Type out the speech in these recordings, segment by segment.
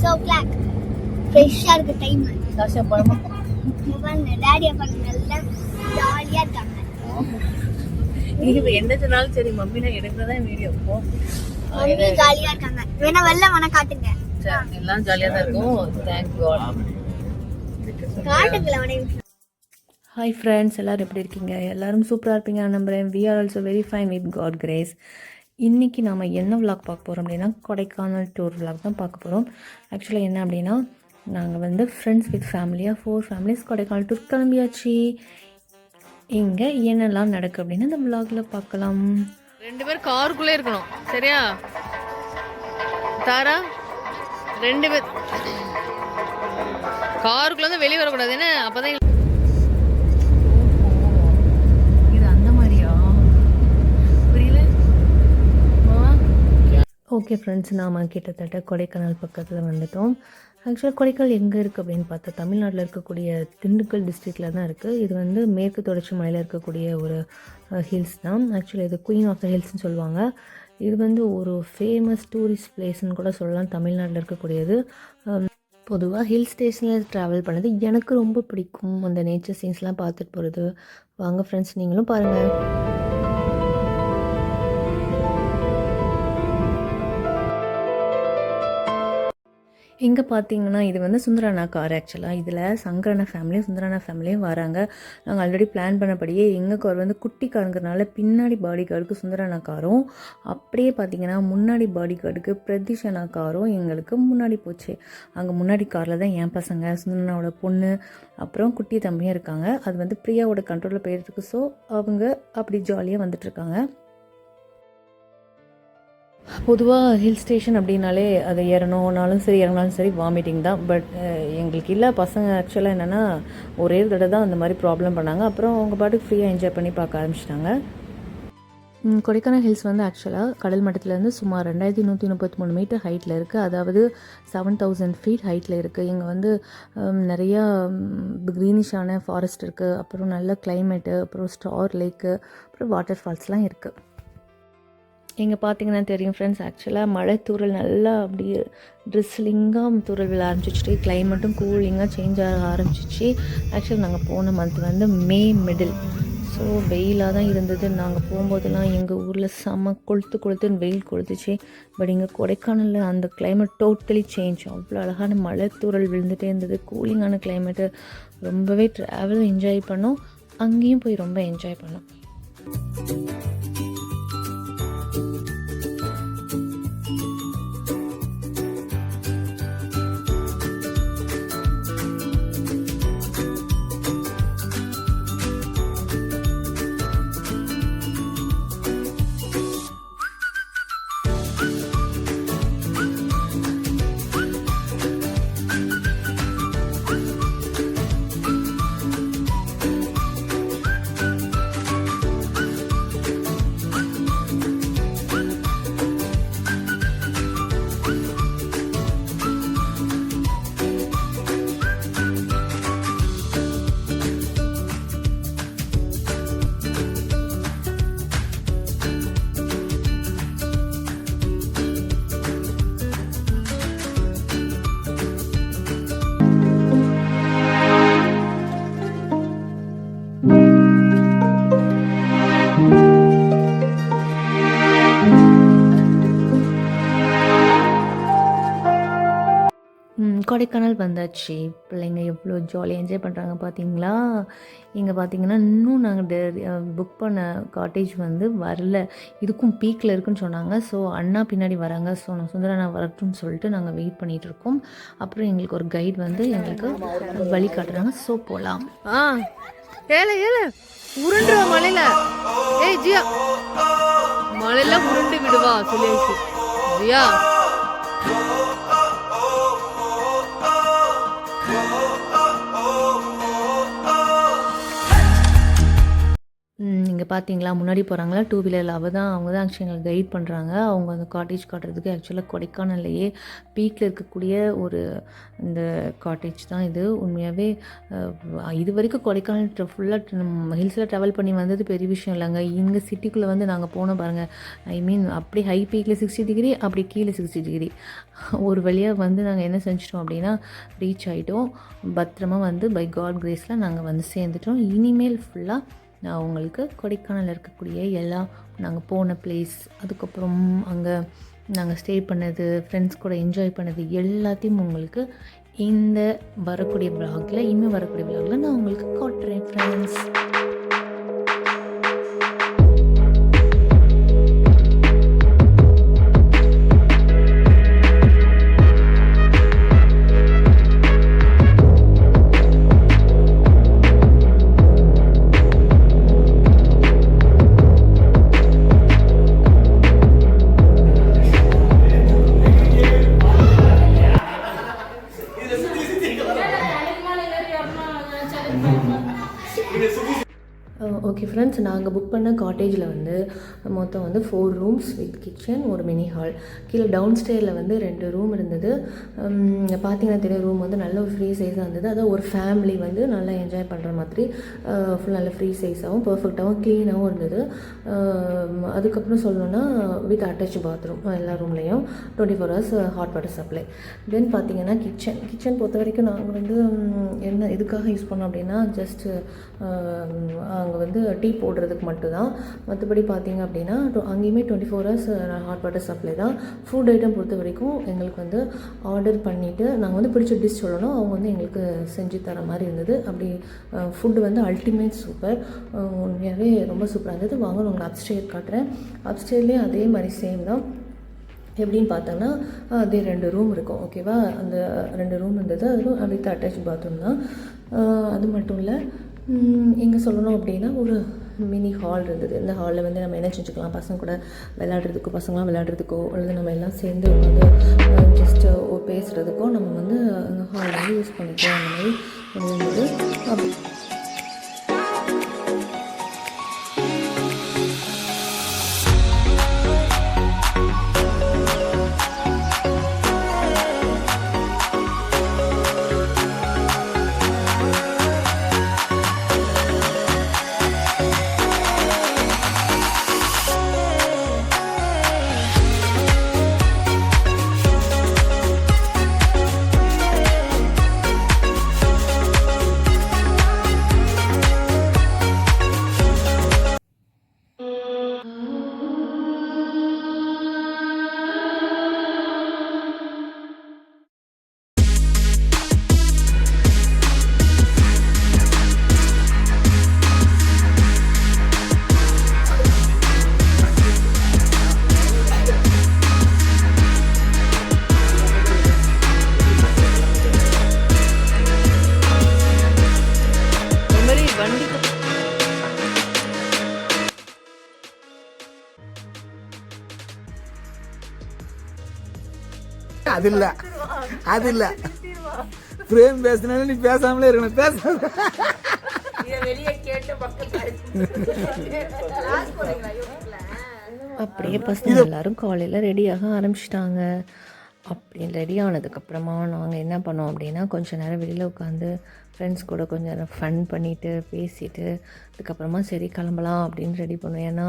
6 o'clock. ஃப்ரெஷ்ஷாக இருக்கு time. Sasha பழமா டாடி அப்பா நல்லா ஜாலியாக இருக்காங்க. இது என்ன சொன்னாலும் சரி மம்மினா எடுக்கிறதா வீடியோ போ. மம்மி ஜாலியாக இருக்காங்க. வேணா வெளில வேணா காட்டுங்க. எல்லாம் ஜாலியாக தான் இருக்கும். Thank God. காட்டுங்களா உடனே. ஹாய் ஃப்ரெண்ட்ஸ், எல்லோரும் எப்படி இருக்கீங்க? எல்லோரும் சூப்பராக இருப்பீங்க நான் நம்புகிறேன். We are also very fine with God grace. இன்றைக்கி நாம் என்ன விளாக் பார்க்க போகிறோம் அப்படின்னா கொடைக்கானல் டூர் விளாக் தான் பார்க்க போகிறோம். ஆக்சுவலாக என்ன அப்படின்னா நாங்கள் வந்து ஃப்ரெண்ட்ஸ் வித் ஃபேமிலியாக 4 ஃபேமிலிஸ் கொடைக்கானல் டூர் கிளம்பியாச்சு. இங்கே என்னெல்லாம் நடக்கு அப்படின்னு இந்த விளாகில் பார்க்கலாம். 2 பேர் காருக்குள்ளே இருக்கணும், சரியா தாரா? 2 பேர் காருக்குள்ளே வந்து வெளியே வரக்கூடாது. என்ன அப்போ தான் ஓகே ஃப்ரெண்ட்ஸ், நாம் கிட்டத்தட்ட கொடைக்கானல் பக்கத்தில் வந்துட்டோம். ஆக்சுவலாக கொடைக்கானல் எங்கே இருக்குது அப்படின்னு பார்த்தா தமிழ்நாட்டில் இருக்கக்கூடிய திண்டுக்கல் டிஸ்ட்ரிக்டில் தான் இருக்குது. இது வந்து மேற்கு தொடர்ச்சி மலையில் இருக்கக்கூடிய ஒரு ஹில்ஸ் தான். ஆக்சுவலாக இது குயின் ஆஃப் த ஹில்ஸ்னு சொல்லுவாங்க. இது வந்து ஒரு ஃபேமஸ் டூரிஸ்ட் பிளேஸ்ன்னு கூட சொல்லலாம் தமிழ்நாட்டில் இருக்கக்கூடியது. பொதுவாக ஹில் ஸ்டேஷனில் ட்ராவல் பண்ணது எனக்கு ரொம்ப பிடிக்கும். அந்த நேச்சர் சீன்ஸ்லாம் பார்த்துட்டு போகிறது. வாங்க ஃப்ரெண்ட்ஸ், நீங்களும் பாருங்கள். இங்கே பார்த்தீங்கன்னா இது வந்து சுந்தரானா கார். ஆக்சுவலாக இதில் சங்கரனா ஃபேமிலியும் சுந்தரானா ஃபேமிலியும் வராங்க. நாங்கள் ஆல்ரெடி பிளான் பண்ணபடியே எங்கள் கார் வந்து குட்டி காருங்கிறதுனால பின்னாடி பாடி கார்டுக்கு சுந்தரானா காரும், அப்படியே பார்த்தீங்கன்னா முன்னாடி பாடி கார்டுக்கு பிரதிஷனா காரும் எங்களுக்கு முன்னாடி போச்சு. அங்கே முன்னாடி காரில் தான் என் பசங்க, சுந்தரனாவோட பொண்ணு, அப்புறம் குட்டி தம்பியும் இருக்காங்க. அது வந்து பிரியாவோட கண்ட்ரோலில் போயிட்டுருக்கு. ஸோ அவங்க அப்படி ஜாலியாக வந்துட்டுருக்காங்க. பொதுவாக ஹில் ஸ்டேஷன் அப்படின்னாலே அதை ஏறணும்னாலும் சரி இறங்கினாலும் சரி வாமிட்டிங் தான். பட் எங்களுக்கு இல்லை. பசங்க ஆக்சுவலாக என்னென்னா ஒரே தடவை தான் அந்த மாதிரி ப்ராப்ளம் பண்ணாங்க. அப்புறம் அவங்க பாட்டுக்கு ஃப்ரீயாக என்ஜாய் பண்ணி பார்க்க ஆரம்பிச்சிட்டாங்க. கொடைக்கானல் ஹில்ஸ் வந்து ஆக்சுவலாக கடல் மட்டத்துலேருந்து சுமார் 2133 மீட்டர் ஹைட்டில் இருக்குது. அதாவது 7000 ஃபீட் ஹைட்டில் இருக்குது. இங்கே வந்து நிறையா க்ரீனிஷான ஃபாரஸ்ட் இருக்குது. அப்புறம் நல்ல கிளைமேட்டு, அப்புறம் ஸ்டார் லேக்கு, அப்புறம் வாட்டர் ஃபால்ஸ்லாம் இருக்குது. இங்கே பார்த்தீங்கன்னா தெரியும் ஃப்ரெண்ட்ஸ், ஆக்சுவலாக மழை தூரல் நல்லா அப்படியே ட்ரெஸ்லிங்காக தூரல் விழ ஆரம்பிச்சிச்சு. கிளைமேட்டும் கூலிங்காக சேஞ்ச் ஆக ஆரம்பிச்சிச்சு. ஆக்சுவலாக நாங்கள் போன மந்த் வந்து மே மிடில். ஸோ வெயிலாக தான் இருந்தது. நாங்கள் போகும்போதெல்லாம் எங்கள் ஊரில் செம்ம கொளுத்துன்னு வெயில் கொளுத்துச்சு. பட் இங்கே கொடைக்கானலில் அந்த கிளைமேட் டோட்டலி சேஞ்ச். அவ்வளோ அழகான மழை தூரல் விழுந்துகிட்டே இருந்தது. கூலிங்கான கிளைமேட்டு. ரொம்பவே ட்ராவல் என்ஜாய் பண்ணோம். அங்கேயும் போய் ரொம்ப என்ஜாய் பண்ணோம். கொடைக்கானல் வந்தாச்சு. பிள்ளைங்க எவ்வளோ ஜாலியாக என்ஜாய் பண்ணுறாங்க பார்த்தீங்களா? இங்கே பார்த்தீங்கன்னா இன்னும் நாங்கள் புக் பண்ண காட்டேஜ் வந்து வரல. இதுக்கும் பீக்கில் இருக்குன்னு சொன்னாங்க. ஸோ அண்ணா பின்னாடி வராங்க. ஸோ நான் சுந்தரண்ணா வரட்டும்னு சொல்லிட்டு நாங்கள் வெயிட் பண்ணிகிட்ருக்கோம். அப்புறம் எங்களுக்கு ஒரு கைட் வந்து எங்களுக்கு வழி காட்டுறாங்க. ஸோ போகலாம். ஏல உருண்டுவா மலையில. ஏய் ஜியா, மலையில உருண்டு விடுவா சொல்லியாச்சு ஜியா. இங்கே பார்த்தீங்களா முன்னாடி போகிறாங்களா டூ வீலரில் அவங்க தான் ஆக்சுவலி எங்களுக்கு கைட் பண்ணுறாங்க. அவங்க அந்த காட்டேஜ் காட்டுறதுக்கு ஆக்சுவலாக கொடைக்கானல்லையே பீக்கில் இருக்கக்கூடிய ஒரு இந்த காட்டேஜ் தான் இது. உண்மையாகவே இது வரைக்கும் கொடைக்கானல் ஃபுல்லாக ஹில்ஸில் ட்ராவல் பண்ணி வந்தது பெரிய விஷயம் இல்லைங்க. இங்கே சிட்டிக்குள்ளே வந்து நாங்கள் போனோம் பாருங்கள். ஐ மீன் அப்படி ஹை பீக்கில் 60 டிகிரி, அப்படி கீழே 60 டிகிரி. ஒரு வழியாக வந்து நாங்கள் என்ன செஞ்சிட்டோம் அப்படின்னா ரீச் ஆகிட்டோம். பத்திரமா வந்து பை காட் கிரேஸில் நாங்கள் வந்து சேர்ந்துட்டோம். இனிமேல் ஃபுல்லாக நான் உங்களுக்கு கொடைக்கானலில் இருக்கக்கூடிய எல்லா நாங்கள் போன பிளேஸ், அதுக்கப்புறம் அங்கே நாங்கள் ஸ்டே பண்ணது, ஃப்ரெண்ட்ஸ் கூட என்ஜாய் பண்ணது எல்லாத்தையும் உங்களுக்கு இந்த வரக்கூடிய விளாகில் நான் உங்களுக்கு காட்டுறேன் ஃப்ரெண்ட்ஸ். ஓகே ஃப்ரெண்ட்ஸ், நாங்கள் புக் பண்ண காட்டேஜில் வந்து மொத்தம் வந்து 4 ரூம்ஸ் வித் கிச்சன், ஒரு மினி ஹால். கீழே டவுன் ஸ்டேரில் வந்து 2 ரூம் இருந்தது. பார்த்தீங்கன்னா தெரியும், ரூம் வந்து நல்ல ஒரு ஃப்ரீ சைஸாக இருந்தது. அதாவது ஒரு ஃபேமிலி வந்து நல்லா என்ஜாய் பண்ணுற மாதிரி ஃபுல் நல்ல ஃப்ரீ சைஸாகவும் பர்ஃபெக்டாகவும் க்ளீனாகவும் இருந்தது. அதுக்கப்புறம் சொல்லணுன்னா வித் அட்டாச் பாத்ரூம் எல்லா ரூம்லேயும் 24 hours ஹாட் வாட்டர் சப்ளை. தென் பார்த்தீங்கன்னா கிச்சன் பொறுத்த வரைக்கும் நாங்கள் வந்து என்ன எதுக்காக யூஸ் பண்ணோம் அப்படின்னா ஜஸ்ட்டு அங்கே வந்து டீ போடுறதுக்கு மட்டும்தான். மற்றபடி பார்த்திங்க அப்படின்னா அங்கேயுமே 24 hours ஹாட் வாட்டர் சப்ளை தான். ஃபுட் ஐட்டம் பொறுத்த வரைக்கும் எங்களுக்கு வந்து ஆர்டர் பண்ணிவிட்டு நாங்கள் வந்து பிடிச்ச டிஷ் சொல்லணும், அவங்க வந்து எங்களுக்கு செஞ்சு தர மாதிரி இருந்தது. அப்படி ஃபுட்டு வந்து அல்டிமேட் சூப்பர், உண்மையாகவே ரொம்ப சூப்பராக இருந்தது. வாங்க நான் உங்களுக்கு அப்ஸ்டேர் காட்டுறேன். அப்ஸ்டேர்லேயும் அதே மாதிரி சேம் தான். எப்படின்னு பார்த்தோன்னா அதே 2 ரூம் இருக்கும். ஓகேவா, அந்த 2 ரூம் இருந்தது. அதுவும் வித் அட்டாச் பாத்ரூம் தான். அது மட்டும் இல்லை, எங்கே சொல்லணும் அப்படின்னா ஒரு மினி ஹால் இருந்தது. இந்த ஹாலில் வந்து நம்ம என்ன செஞ்சுக்கலாம், பசங்க கூட பசங்களாம் விளையாடுறதுக்கோ அல்லது நம்ம எல்லாம் சேர்ந்து உட்காந்து ஜஸ்ட்டு பேசுகிறதுக்கோ நம்ம வந்து அந்த ஹால் வந்து யூஸ் பண்ணிக்கலாம். அந்த மாதிரி இருந்தது. அப்படி அது இல்ல பிரேம் பேசினால நீ பேசாமலே இருக்கணும். அப்படியே பசங்க எல்லாரும் காலையில் ரெடியாக ஆரம்பிச்சிட்டாங்க. அப்படி ரெடி ஆனதுக்கப்புறமா நாங்கள் என்ன பண்ணோம் அப்படின்னா கொஞ்சம் நேரம் வெளியில் உட்காந்து ஃப்ரெண்ட்ஸ் கூட கொஞ்சம் நேரம் ஃபன் பண்ணிவிட்டு பேசிவிட்டு அதுக்கப்புறமா சரி கிளம்பலாம் அப்படின்னு ரெடி பண்ணோம். ஏன்னா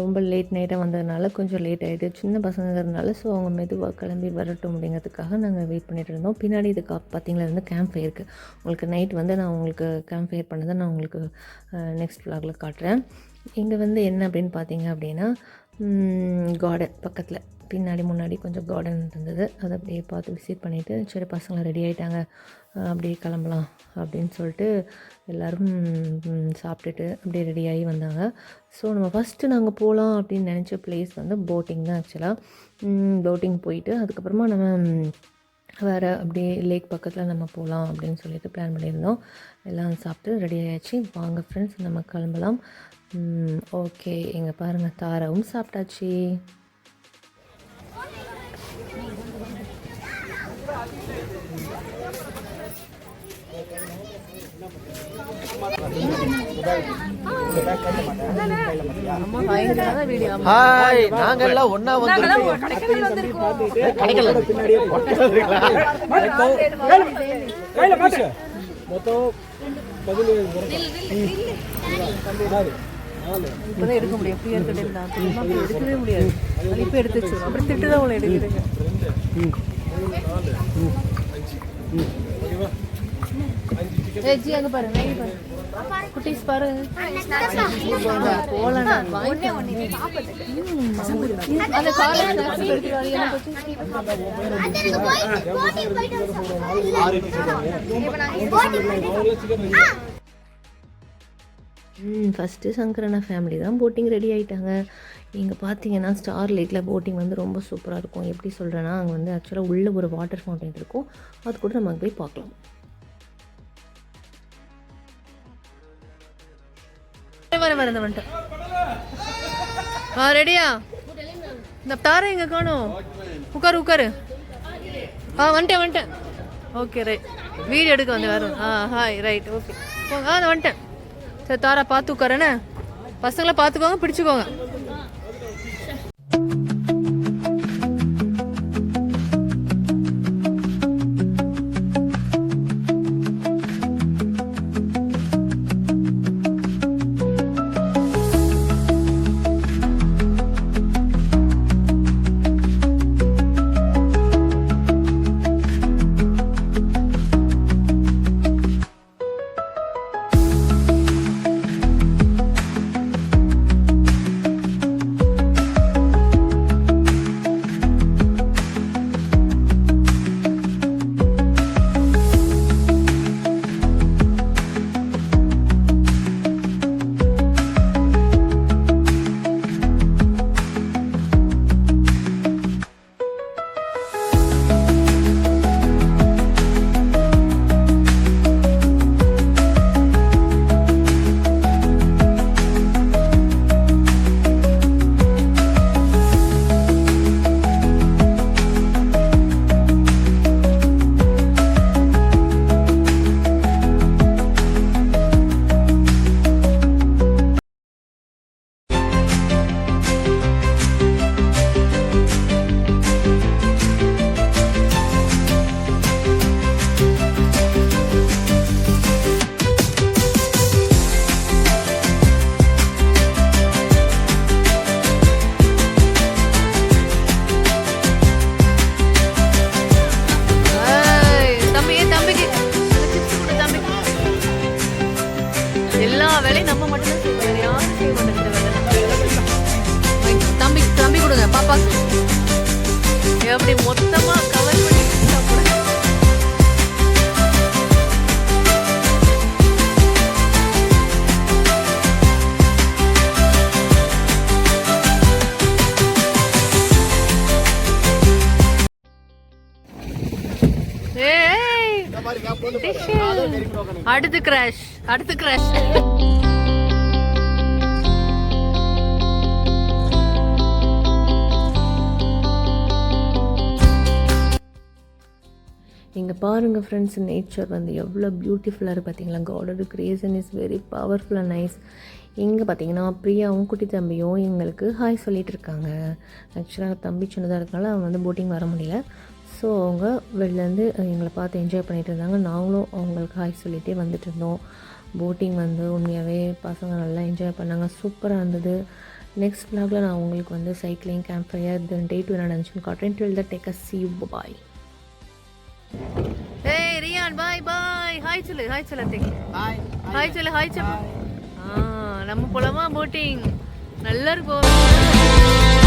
ரொம்ப லேட் நைட்டாக வந்ததுனால கொஞ்சம் லேட் ஆகிட்டு, சின்ன பசங்கிறதுனால ஸோ அவங்க மெதுவாக கிளம்பி வரட்டும் அப்படிங்கிறதுக்காக நாங்கள் வெயிட் பண்ணிகிட்டு இருந்தோம். பின்னாடி இதுக்கு பார்த்தீங்களா இருந்து கேம்ப் ஃபயருக்கு உங்களுக்கு நைட் வந்து நான் உங்களுக்கு கேம்ப் ஃபயர் பண்ணதை நான் உங்களுக்கு நெக்ஸ்ட் vlogல காட்டுறேன். இங்கே வந்து என்ன அப்படின்னு பார்த்தீங்க அப்படின்னா கார்டன் பக்கத்தில் பின்னாடி முன்னாடி கொஞ்சம் கார்டன் இருந்தது. அதை அப்படியே பார்த்து விசிட் பண்ணிவிட்டு சரி பசங்களாம் ரெடி ஆகிட்டாங்க அப்படியே கிளம்பலாம் அப்படின்னு சொல்லிட்டு எல்லோரும் சாப்பிட்டுட்டு அப்படியே ரெடியாகி வந்தாங்க. ஸோ நம்ம ஃபஸ்ட்டு நாங்கள் போகலாம் அப்படின்னு நினச்ச பிளேஸ் வந்து போட்டிங் தான். ஆக்சுவலாக போட்டிங் போயிட்டு அதுக்கப்புறமா நம்ம வேறு அப்படியே லேக் பக்கத்தில் நம்ம போகலாம் அப்படின்னு சொல்லிட்டு பிளான் பண்ணியிருந்தோம். எல்லாம் சாப்பிட்டு ரெடி ஆகிடுச்சு. வாங்க ஃப்ரெண்ட்ஸ் நம்ம கிளம்பலாம். ஓகே, இங்கே பாருங்கள் தாராவும் சாப்பிட்டாச்சு. அம்மா பயங்கரமான வீடியோ. ஹாய், நாங்க எல்லாம் ஒண்ணா வந்திருக்கோம். இப்பதான் எடுக்க முடியும். ஃப்ரீயா இருக்கட்டா எடுக்கவே முடியாது. அது இப்ப எடுத்துச்சு. அப்புறம் திட்டுதான் உங்களை எடுக்கிறீங்க. ஜி அங்க பாரு, நைட் பாரு, குட்டீஸ் பாரு. போலாம் அந்த காலேஜ் ஃபஸ்ட்டு சங்கரனா ஃபேமிலி தான் போட்டிங் ரெடி ஆகிட்டாங்க. இங்கே பார்த்தீங்கன்னா ஸ்டார் லேக்கில் போட்டிங் வந்து ரொம்ப சூப்பராக இருக்கும். எப்படி சொல்கிறேன்னா அங்கே வந்து ஆக்சுவலாக உள்ளே ஒரு வாட்டர் ஃபவுண்டைன் இருக்கும். அது கூட நம்ம அங்கே போய் பார்க்கலாம். வர வந்துட்டேன். ரெடியா? இந்த தாரை எங்கே காணும்? உட்காரு. வந்துட்டேன். Okay right. வீடியோ எடுக்க வந்து வரும். Hi right okay. வந்துட்டேன். சரி தாரா பார்த்து உட்காரண்ணே. பசங்களை பார்த்துக்கோங்க, பிடிச்சிக்கோங்க. எல்லா வேலையும் நம்ம மட்டும் தான் செய்வோம். யாரும் செய்ய மாட்டேங்கிற தம்பி கொடுங்க பாப்பா. எப்படி மொத்தமா கவர் பண்ணி சாப்பிடுங்க. அடுத்து கிராஷ். இங்கே பாருங்கள் ஃப்ரெண்ட்ஸ், நேச்சர் வந்து எவ்வளோ பியூட்டிஃபுல்லாக இருக்குது பார்த்தீங்களா. காடோட creation is very powerful and nice. இங்கே பார்த்தீங்கன்னா பிரியாவும் குட்டி தம்பியும் எங்களுக்கு ஹாய் சொல்லிகிட்டு இருக்காங்க. ஆக்சுவலாக தம்பி சின்னதாக இருக்கனால அவன் வந்து போட்டிங் வர முடியல. ஸோ அவங்க வெளிலேருந்து எங்களை பார்த்து என்ஜாய் பண்ணிகிட்டு இருந்தாங்க. நாங்களும் அவங்களுக்கு ஹாய் சொல்லிகிட்டே வந்துட்டு இருந்தோம். போட்டிங் வந்து உண்மையாகவே பசங்க நல்லா என்ஜாய் பண்ணாங்க. சூப்பராக இருந்தது. நெக்ஸ்ட் vlogல நான் உங்களுக்கு வந்து cycling, camp fire, then day 2 என்ன நடந்துச்சுன்னு காட்டுறேன். Till the take a see you, bye. ஏய் ரியான் பாய். ஹாய் சொல்லு அத்தை. ஹாய் சொல்லு. நம்ம போலாமா போட்டிங்? நல்லா இருக்கும்.